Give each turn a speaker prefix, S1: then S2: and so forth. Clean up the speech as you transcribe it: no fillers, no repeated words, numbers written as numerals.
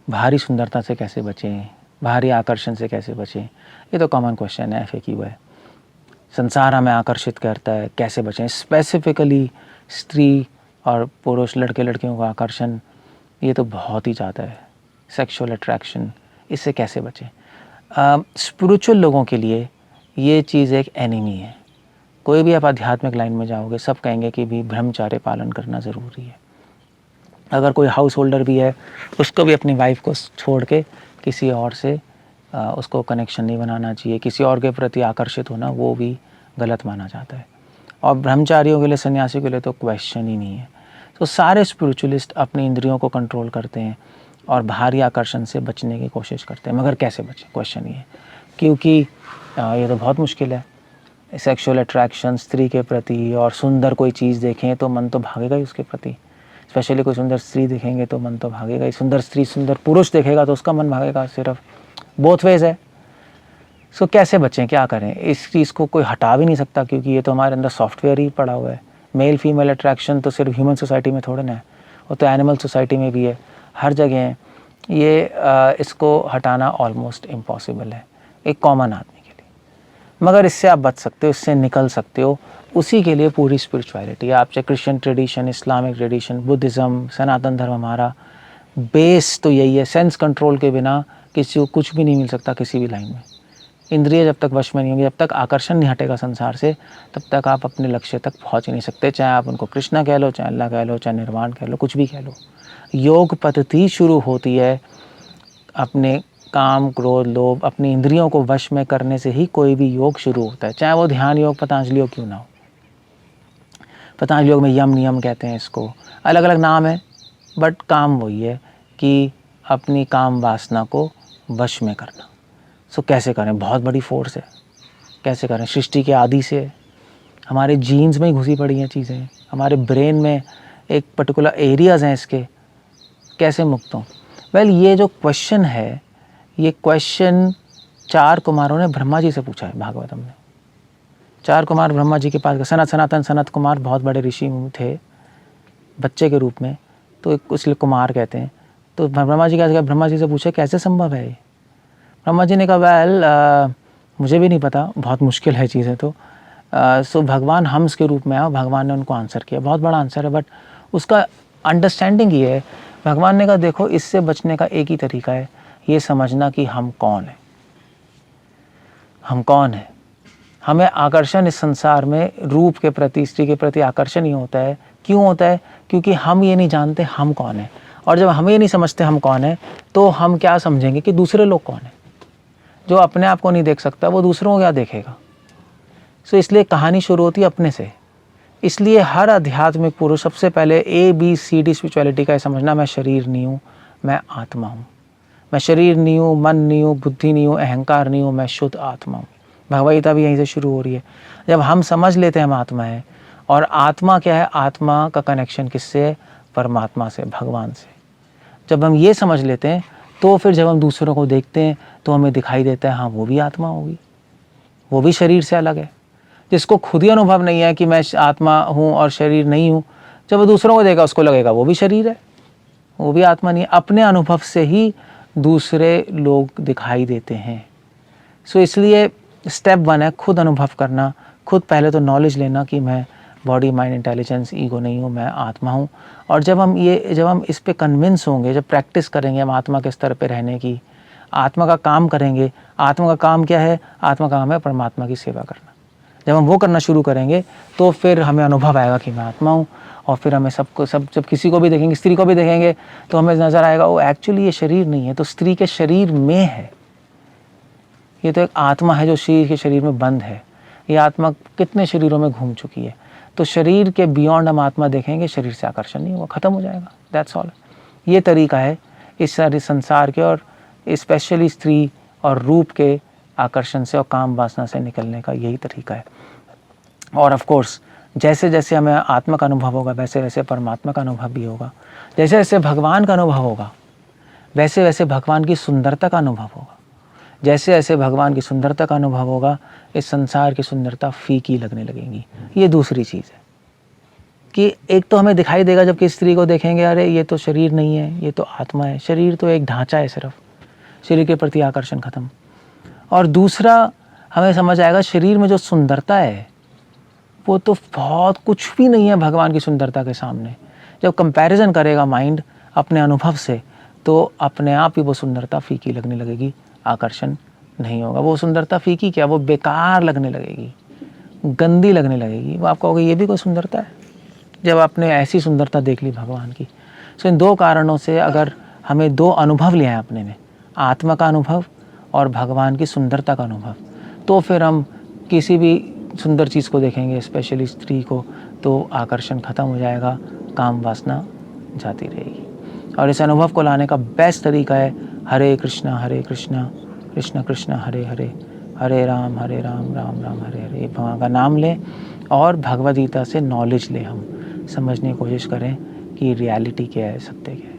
S1: बाहरी सुंदरता से कैसे बचें, बाहरी आकर्षण से कैसे बचें, ये तो कॉमन क्वेश्चन है, FAQ है। संसार हमें आकर्षित करता है, कैसे बचें, स्पेसिफिकली स्त्री और पुरुष, लड़के लड़कियों का आकर्षण ये तो बहुत ही ज़्यादा है, सेक्सुअल अट्रैक्शन, इससे कैसे बचें। स्पिरिचुअल लोगों के लिए ये चीज़ एक एनिमी है। कोई भी आप आध्यात्मिक लाइन में जाओगे, सब कहेंगे कि भी ब्रह्मचार्य पालन करना ज़रूरी है। अगर कोई हाउस होल्डर भी है, उसको भी अपनी वाइफ को छोड़ के किसी और से उसको कनेक्शन नहीं बनाना चाहिए, किसी और के प्रति आकर्षित होना वो भी गलत माना जाता है। और ब्रह्मचारियों के लिए, सन्यासियों के लिए तो क्वेश्चन ही नहीं है। तो सारे स्पिरिचुअलिस्ट अपनी इंद्रियों को कंट्रोल करते हैं और बाहरी आकर्षण से बचने की कोशिश करते हैं, मगर कैसे बचें, क्वेश्चन ये है। क्योंकि ये तो बहुत मुश्किल है। सेक्सुअल अट्रैक्शन स्त्री के प्रति, और सुंदर कोई चीज़ देखें तो मन तो भागेगा ही उसके प्रति। स्पेशली कोई सुंदर स्त्री दिखेंगे तो मन तो भागेगा ही। सुंदर स्त्री सुंदर पुरुष देखेगा तो उसका मन भागेगा। सिर्फ बोथ वेज है। सो कैसे बचें, क्या करें? इस चीज़ को कोई हटा भी नहीं सकता, क्योंकि ये तो हमारे अंदर सॉफ्टवेयर ही पड़ा हुआ है। मेल फीमेल अट्रैक्शन तो सिर्फ ह्यूमन सोसाइटी में थोड़े ना है, वो तो एनिमल सोसाइटी में भी है, हर जगह है। ये इसको हटाना ऑलमोस्ट इम्पॉसिबल है एक कॉमन आदमी के लिए, मगर इससे आप बच सकते हो, इससे निकल सकते हो। उसी के लिए पूरी स्पिरिचुअलिटी, आप चाहे Christian tradition, Islamic tradition, Buddhism, सनातन धर्म, हमारा बेस तो यही है। सेंस कंट्रोल के बिना किसी को कुछ भी नहीं मिल सकता किसी भी लाइन में। इंद्रिय जब तक वश में नहीं होंगी, जब तक आकर्षण नहीं हटेगा संसार से, तब तक आप अपने लक्ष्य तक पहुंच ही नहीं सकते। चाहे आप उनको कृष्णा कह लो, चाहे अल्लाह कह लो, चाहे निर्वाण कह लो, कुछ भी कह लो। योग पद्धति शुरू होती है अपने काम, क्रोध, लोभ, अपनी इंद्रियों को वश में करने से ही कोई भी योग शुरू होता है, चाहे वो ध्यान योग, पतंजलि योग क्यों ना हो। पतंजलि योग में यम नियम कहते हैं इसको, अलग अलग नाम है, बट काम वही है कि अपनी काम वासना को वश में करना। सो कैसे करें? बहुत बड़ी फोर्स है, कैसे करें? सृष्टि के आदि से हमारे जीन्स में ही घुसी पड़ी हैं चीज़ें, हमारे ब्रेन में एक पर्टिकुलर एरियाज़ हैं इसके, कैसे मुक्त हों? वेल, ये जो क्वेश्चन है, ये क्वेश्चन 4 कुमारों ने ब्रह्मा जी से पूछा है भागवतम में। 4 कुमार ब्रह्मा जी के पास गए। सनातन सनत कुमार बहुत बड़े ऋषि थे बच्चे के रूप में, तो इसलिए कुमार कहते हैं। तो ब्रह्मा जी क्या, ब्रह्मा जी से पूछे कैसे संभव है ये? ब्रह्मा जी ने कहा वेल मुझे भी नहीं पता, बहुत मुश्किल है चीज़ें तो। सो भगवान हंस के रूप में आया, भगवान ने उनको आंसर किया। बहुत बड़ा आंसर है, बट उसका अंडरस्टैंडिंग ये है, भगवान ने कहा देखो इससे बचने का एक ही तरीका है, ये समझना कि हम कौन है। हम कौन है? हमें आकर्षण इस संसार में रूप के प्रति, स्त्री के प्रति आकर्षण ही होता है। क्यों होता है? क्योंकि हम ये नहीं जानते हम कौन है। और जब हम ये नहीं समझते हम कौन है, तो हम क्या समझेंगे कि दूसरे लोग कौन है। जो अपने आप को नहीं देख सकता वो दूसरों को क्या देखेगा? सो इसलिए कहानी शुरू होती है अपने से। इसलिए हर आध्यात्मिक पुरुष सबसे पहले ABCD स्पिरिचुअलिटी का समझना, मैं शरीर नहीं हूँ, मैं आत्मा हूँ। मैं शरीर नहीं हूँ, मन नहीं हूँ, बुद्धि नहीं हूँ, अहंकार नहीं हूँ, मैं शुद्ध आत्मा हूँ। भगवद गीता भी यहीं से शुरू हो रही है। जब हम समझ लेते हैं हम आत्मा है, और आत्मा क्या है? आत्मा का कनेक्शन किससे है? परमात्मा से, भगवान से। जब हम ये समझ लेते हैं, तो फिर जब हम दूसरों को देखते हैं तो हमें दिखाई देता है हाँ वो भी आत्मा होगी, वो भी शरीर से अलग है। जिसको खुद ही अनुभव नहीं है कि मैं आत्मा हूँ और शरीर नहीं हूँ, जब वो दूसरों को देगा उसको लगेगा वो भी शरीर है, वो भी आत्मा नहीं है। अपने अनुभव से ही दूसरे लोग दिखाई देते हैं। सो इसलिए स्टेप 1 है खुद अनुभव करना, खुद पहले तो नॉलेज लेना कि मैं बॉडी, माइंड, इंटेलिजेंस, ईगो नहीं हूँ, मैं आत्मा हूँ। और जब हम इस पे कन्विंस होंगे, जब प्रैक्टिस करेंगे हम आत्मा के स्तर पे रहने की, आत्मा का काम करेंगे। आत्मा का काम क्या है? आत्मा का काम है परमात्मा की सेवा करना। जब हम वो करना शुरू करेंगे तो फिर हमें अनुभव आएगा कि मैं आत्मा हूँ। और फिर हमें जब किसी को भी देखेंगे, स्त्री को भी देखेंगे, तो हमें नज़र आएगा वो एक्चुअली ये शरीर नहीं है, तो स्त्री के शरीर में है। ये तो एक आत्मा है जो शरीर में बंद है। ये आत्मा कितने शरीरों में घूम चुकी है। तो शरीर के बियॉन्ड हम आत्मा देखेंगे, शरीर से आकर्षण नहीं होगा, ख़त्म हो जाएगा। That's all. ये तरीका है इस सारे संसार के, और स्पेशली स्त्री और रूप के आकर्षण से और काम वासना से निकलने का यही तरीका है। और ऑफ कोर्स जैसे जैसे हमें आत्मा का अनुभव होगा, वैसे वैसे परमात्मा का अनुभव भी होगा। जैसे जैसे भगवान का अनुभव होगा, वैसे वैसे भगवान की सुंदरता का अनुभव होगा। जैसे जैसे भगवान की सुंदरता का अनुभव होगा, इस संसार की सुंदरता फीकी लगने लगेंगी। ये दूसरी चीज़ है कि एक तो हमें दिखाई देगा जबकि स्त्री को देखेंगे, अरे ये तो शरीर नहीं है, ये तो आत्मा है, शरीर तो एक ढांचा है, सिर्फ शरीर के प्रति आकर्षण खत्म। और दूसरा हमें समझ आएगा शरीर में जो सुंदरता है वो तो बहुत कुछ भी नहीं है भगवान की सुंदरता के सामने। जब कंपैरिजन करेगा माइंड अपने अनुभव से तो अपने आप ही वो सुंदरता फीकी लगने लगेगी, आकर्षण नहीं होगा। वो सुंदरता फीकी क्या, वो बेकार लगने लगेगी, गंदी लगने लगेगी। वो आप कहोगे ये भी कोई सुंदरता है, जब आपने ऐसी सुंदरता देख ली भगवान की। सो इन दो कारणों से अगर हमें दो अनुभव लिया है अपने में, आत्मा का अनुभव और भगवान की सुंदरता का अनुभव, तो फिर हम किसी भी सुंदर चीज़ को देखेंगे, स्पेशली स्त्री को, तो आकर्षण खत्म हो जाएगा, काम वासना जाती रहेगी। और इस अनुभव को लाने का बेस्ट तरीका है हरे कृष्णा कृष्ण कृष्ण हरे हरे, हरे राम राम राम हरे हरे। भगवान का नाम लें और भगवद गीता से नॉलेज लें, हम समझने की कोशिश करें कि रियलिटी क्या है, सत्य क्या है।